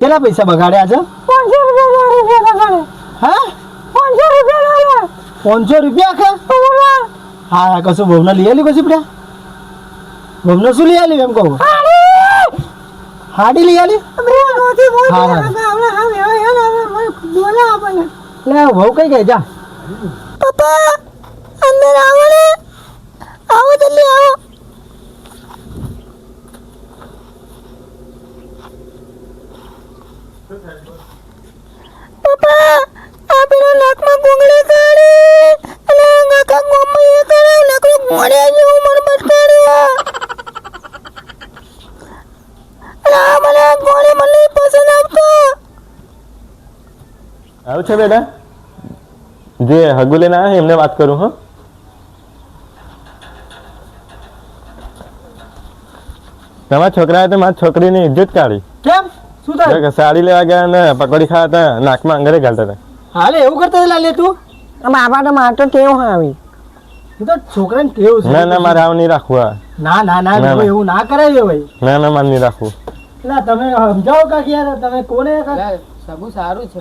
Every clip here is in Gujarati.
કેટલા પૈસા બગાડ્યા છે? 500 રૂપિયા કે? હા કશું ભવને લઈ આલ્યું પછી પડ્યા ભવને શું લઈ આલ્યું એમ કહું? હાડી લઈ આલી? બહુ કઈ ગઈ જા પપ્પા અંદર આવો ને, આવો જલ્દી આવો. પપ્પા આ પેલા નાકમાં ગોંગળી કાઢી અને નાકા ગોમમાં એ કરે નકરું મોડ્યા જેવું મરમત કર્યો. આ મને ગોળી મને પસંદ આવતો. આવું છે બેટા જે હગુ લઈને આવ્યા એમને વાત કરું. હા તમારા છોકરાએ તો મારી છોકરીની ઇજ્જત કાઢી. કેમ શું થાય? સાડી લેવા ગયા ને પકોડી ખાવા હતા નાકમાં અંગરે ઘાલતા હતા. હાલે એવું કરતા લાલે તું? બાપા તો માર તો ટેવ આવી. તું તો છોકરાને ટેવ છે. ના ના મારે આવું નહીં રાખવું. ના ના ના એવું ના કરાય ભાઈ. ના ના મારે નહીં રાખવું. ના તમે સમજાવો કાકી યાર તમે કોને સગું સારું છે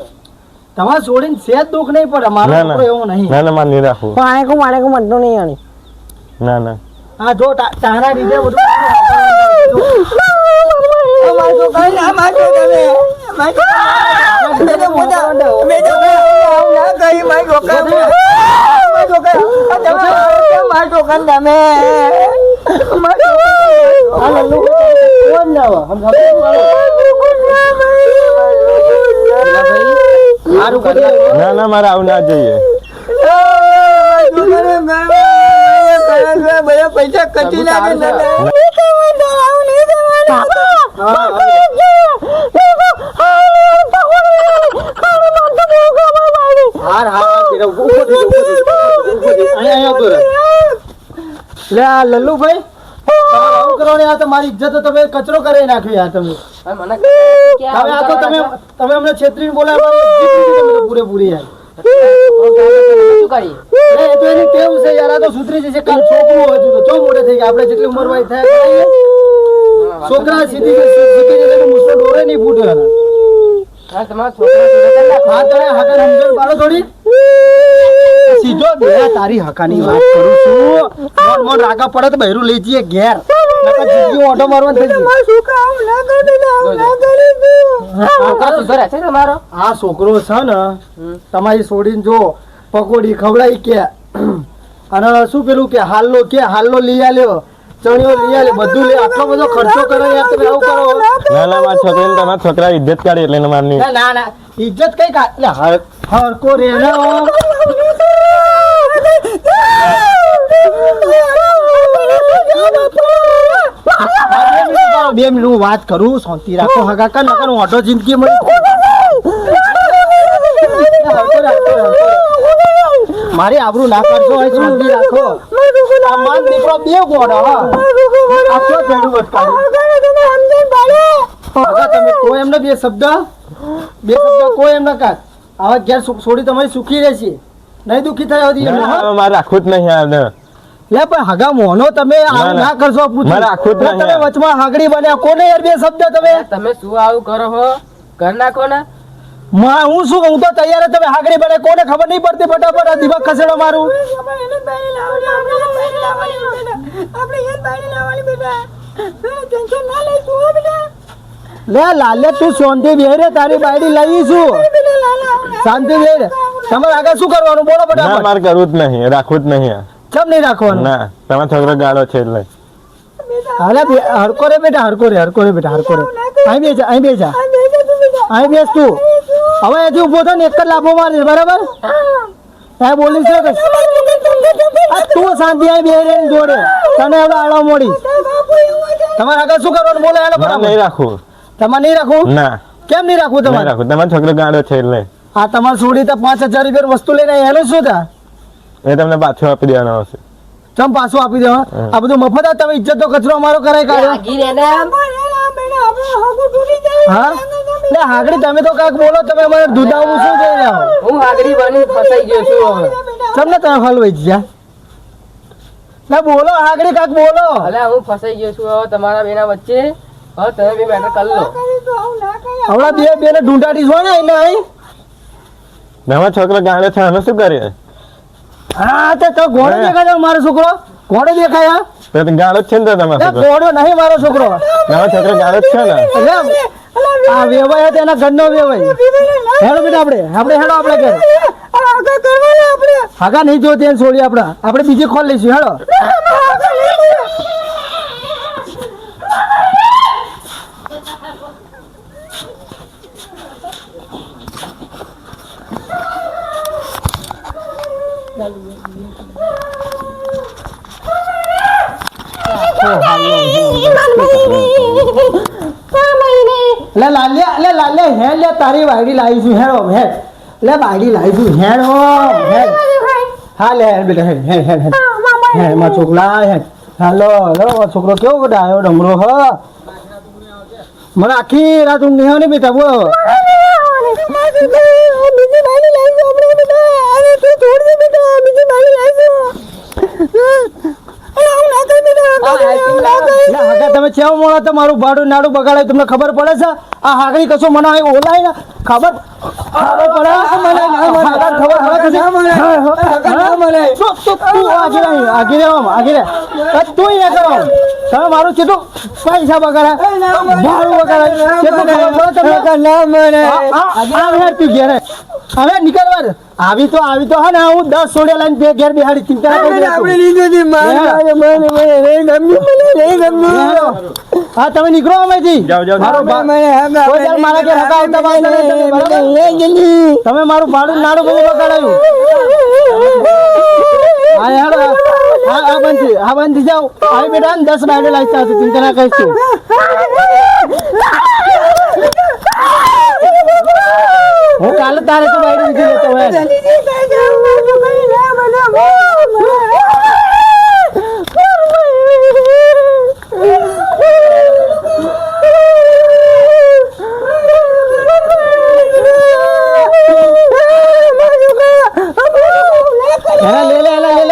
તમારે છોડીને સેજ દુઃખ નહીં પડે મારો ના છોકરો એવો નહીં. ના ના મારે નહીં રાખવું. મારે બધું નહીં આણી. ના ના હા જો તારા લીધે બધું ના ના મારે આવું ના જોઈએ. બધા પૈસા કચી લાગે લે આ લલ્લુભાઈ આવું કરો ને આ તો મારી ઇજ્જત તો તમે કચરો કરી નાખ્યો યાર તમે. હવે આ તો તમે અમને છેતરીને બોલાવ્યા પૂરેપૂરી યાર. એ તો એની ટેવ છે યાર આ તો સુધરી જશે. કાલ છોકરું હતું તો ચો મોટે થઈ ગયા આપણે જેટલી ઉંમર વાય થાય છોકરા સીધી સીધી મુસ્તો ડોરે નહીં ફૂટે. હા તમે હકા સમજણ પાડો થોડી સીધો બેટા તારી હકાની વાત કરું છું. મોન મોન રાગા પડે તો બહેરું લઈ જઈએ ઘેર નકર જિંદગી ઓટો મારવા થઈ ગઈ. આ છોકરો છે ને તમારી છોડીને જો પકોડી ખવડાવી કે અને શું પેલું કે હાલનો લઈ આલ્યો ચણિયો લઈ આલ્યો બધું લે આટલો બધો ખર્ચો કરો યાર તમે આવું કરો. ના ના મારા છોકરીને તમારા છોકરા ઇજ્જત કાઢી એટલે મારે નહીં. ના ના ઇજ્જત કઈ હરકો રે ને બે મિનિટ હું વાત કરું શાંતિ રાખો હગા કર નકર ઓટો જિંદગી મારી આબરૂ ના કરશો હોય શાંતિ રાખો. માન દીકરો બે ગોળો આટલો ભેડું તમે કોઈ એમને બે શબ્દ કોઈ એમ ના કાઢ આવા ઘેર છોડી તમારી સુખી રહેશે નહીં દુઃખી થાય ના, મારે રાખવું જ નહીં યાર. લે પણ હગા મોનો તમે આવું ના કરશો મારે આખું જ નહીં તમે વચમાં હાગડી બન્યા કોને યાર બે શબ્દ તમે શું આવું કરો હો કર નાખો ને. હું શું કહું તો તૈયાર જ તમે હાગડી બને કોને ખબર નહીં પડતી ફટાફટ આ દિમાગ ખસેડો મારું. લે લાલે તું શાંતિ બેરે તારી બાયડી લાવીશું શાંતિ બેરે. તમારે આગળ શું કરવાનું બોલો ના ફટાફટ. મારે કરવું જ નહીં રાખવું જ નહીં. કેમ નહીં રાખવાનું? ના તમારો છોકરો ગાળો છે એટલે. હાલે હરકો રે બેટા હરકો રે અહીં બેસ અહીં બેસ તું. હવે એથી ઉભો થો ને એક જ લાફો મારે બરાબર. ત્યાં બોલી છે કે તું શાંતિ અહીં બે જોડે તને હવે આડો મોડી. તમારે આગળ શું કરવાનું બોલો હેલો મારે નહીં રાખવું. તમારે નહીં રાખવું? ના કેમ નહીં રાખવું નહીં તમારે? રાખવું. તમારો છોકરો ગાળો છે એટલે. આ તમારે છોડી તો 5000 રૂપિયા વસ્તુ લઈને એનું શું થાય? એ તમને પાછો આપી દેવાનો આવશે. ચમ પાછું આપી દેવા? આ બધું મફત આ તમે ઇજ્જત તો કચરો અમારો કરાય કાઢ્યો. હા લે હાગડી તમે તો કાક બોલો તમે મને દૂધાવું શું થઈ રહ્યા હું હાગડી બની ફસાઈ ગયો છું હવે. તમને તમે હલવાઈ ગયા ના બોલો હાગડી કાક બોલો. અલ્યા હું ફસાઈ ગયો છું હવે તમારા બેના વચ્ચે. હા તમે બી મેટર કરી લો. હમણાં બે ને ઢૂંઢાડી છો ને એટલે અહીં નવા છોકરો ગાળે છે અમે શું કરીએ? હા તો ઘોડો દેખાય મારો છોકરો ઘોડો દેખાય તો ગાળો જ છે ને તો તમારો છોકરો. ઘોડો નહીં મારો છોકરો નવા છોકરો ગાળો જ છે ને. એટલે આ વેવાય હતો એના ઘરનો વેવાય હેડો બેટા આપણે હેડો આપણે ઘર હાગા નહીં જોતી એને છોડી આપણે બીજી ખોલ લઈશું હેડો લે હેડ લે તારી વાયડી લાવીશું હેડો હેડ લે વાયડી લાવીશું હેડ હેડ હા લે હેડ બેટા હેડ મારા છોકરા હેડ હાલો છોકરો કેવો ડાયો ડમરો હ મને આખી રાત ઊંઘ નહીં આવે ને બેટા બોલો તમે ચેવ મોડા તો મારું ભાડું નાડું બગાડાય તમને ખબર પડે છે આ હાગડી કશો મને ઓલાય ને ખબર તમે મારું કેટલું પૈસા બગાડે ભાડું બગાડે હવે નીકળવા આવી તો હે ને હું 10 સોડે લઈને ઘેર બિહાડી ચિંતા હા તમે નીકળો અમેથી તમે મારું ભાડું નાડું બધું બગાડાયું હા બંધ થઈ જાઓ આવી બેટા 10 બાયડે લાગતા હતું ચિંતા ના કહીશું હું કાલે તારે તો બાયડે નીકળી જતો હોય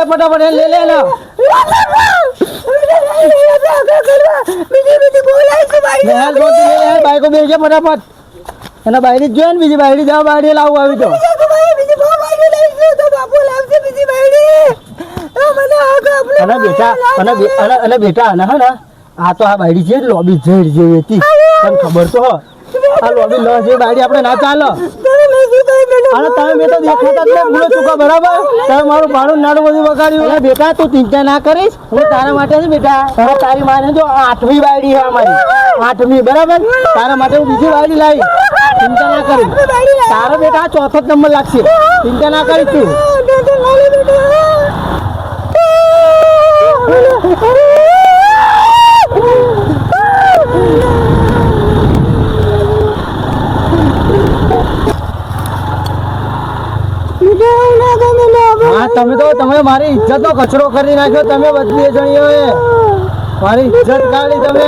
फटाफट ले ले ना बाइक को भेज फटाफट એના બાયડી જોઈ ને બીજી બાયડી જાવ બાયડી લાવું આવી તો અને બેટા અને હા ને આ તો આ બાયડી છે લોબી ઝેડ જેવી હતી તને ખબર તો આ લોબી લો જે બાયડી આપણે ના ચાલો અને તમે બેટા દેખાતા જ ભૂલો ચૂકો બરાબર તમે મારું ભાડું નાડું બધું બગાડ્યું બેટા તું ચિંતા ના કરીશ હું તારા માટે છે બેટા તારી માને જો 8મી બાયડી છે અમારી 8મી બરાબર તારા માટે હું બીજી બાયડી લાવી ચિંતા ના કરીશ તારા બેટા 4થો નંબર લાગશે ચિંતા ના કરીશ તું તમે મારી ઇજ્જત નો કચરો કરી નાખ્યો તમે બધી જણીઓએ મારી ઇજ્જત કાઢી તમે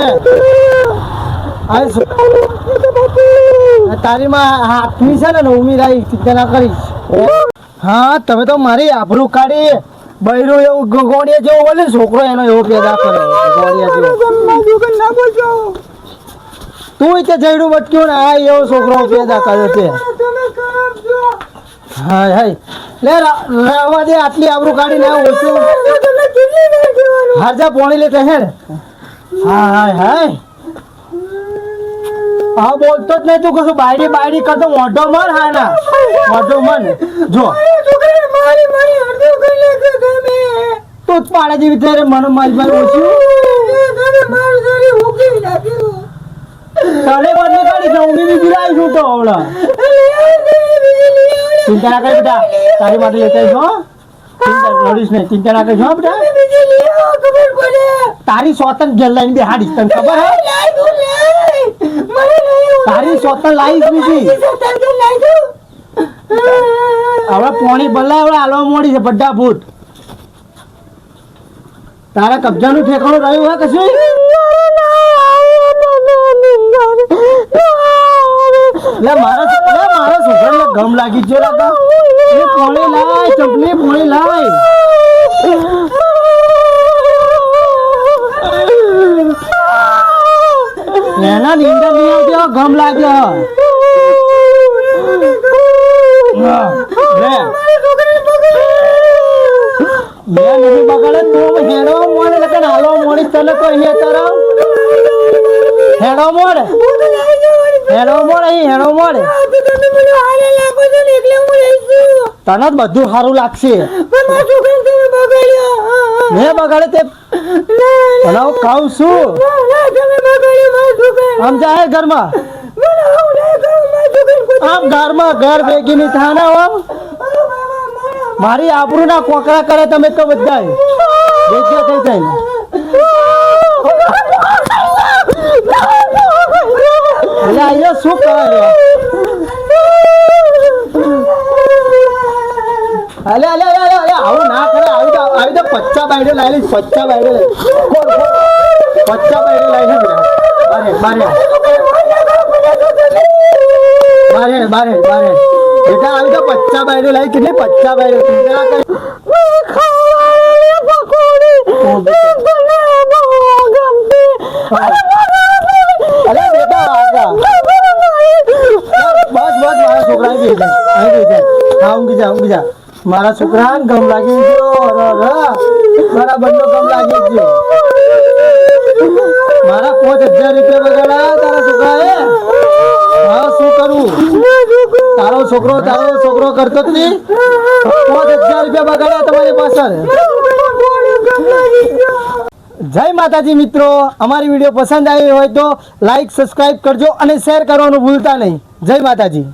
તારી માં હાથમી છે ને ઉમીરાઈ ચિંતા ના કરીશ હા તમે તો મારી આબરૂ કાઢી બૈરો એવું ગોળિયા જેવો બોલે છોકરો એનો એવો પેદા કરે ગોળિયા જેવો તું તે જઈડું બટક્યો ને આ એવો છોકરો પેદા કર્યો છે હાય હાય લે રહેવા દે આટલી આબરૂ કાઢી ના ઓછું હાજા પોણી લેતે હેડ હા હાય હાય હા બોલતો જ નહીં તું કશું બાયડી કરતો મોઢો મર હા ના મોઢો મન જો તું જ પાડે જેવી ત્યારે મને મારી ઓછું તને બદલે કાઢી જાઉં બીજી લાવી છું તો હમણાં ચિંતા ના કરી બેટા તારી માટે લેતા છો લડીશ નહીં ચિંતા ના કરી બેટા તારી સ્વતંત્ર ઘેર લઈને બેહાડીશ તને ખબર હે તારી સ્વતંત્ર લાવીશ બીજી હવે પોણી બદલાય હવે હાલવા મોડી છે બધા ભૂત તારા કબજાનું ઠેકાણું રહ્યું હે કશું મારા છોકરાને ગમ લાગી ગયો લાગા એ પોણી લાય ચપલી પોણી લાય એના નીંદર નહીં આવતી હો, ગમ લાગ્યો હો. હા, લે. બે નથી બગાડે તું હેડો મોડે લખન હાલો મોડી તને તો અહીંયા તારો હેડો મોડે અહીં હેડો મોડે તને જ બધું સારું લાગશે મેં બગાડે તે તને હું ખાઉં છું આમ જાય ઘરમાં આમ ઘરમાં ઘર ભેગી નહીં થાય ને આમ મારી આબરૂ ના કોકરા કરે તમે તો બધા ભેગ્યા થઈ જાય ને એટલે અહીંયા શું કરે અલે આવું ના કરે આવી તો પચ્ચા બાયડે લાવી લઈશ પચ્ચા બાયડે લઈ પચ્ચા બાયડે લાવી બારે બેટા આવી તો પચ્ચા બાયડે લાવી કેટલી પચ્ચા બાયડે અરે બેટા આગા બસ મારા છોકરા આવી જાય હા ઊંઘી જા મારા છોકરા ગમ લાગી ગયો મારા બંને ગમ લાગી ગયો મારા 5000 રૂપિયા બગાડ્યા તારા છોકરાએ હા શું કરું તારો છોકરો કરતો જ નહીં 5000 રૂપિયા બગાડ્યા તમારી પાછળ જય માતાજી મિત્રો અમારી વિડીયો પસંદ આવી હોય તો લાઈક સબસ્ક્રાઇબ કરજો અને શેર કરવાનું ભૂલતા નહીં જય માતાજી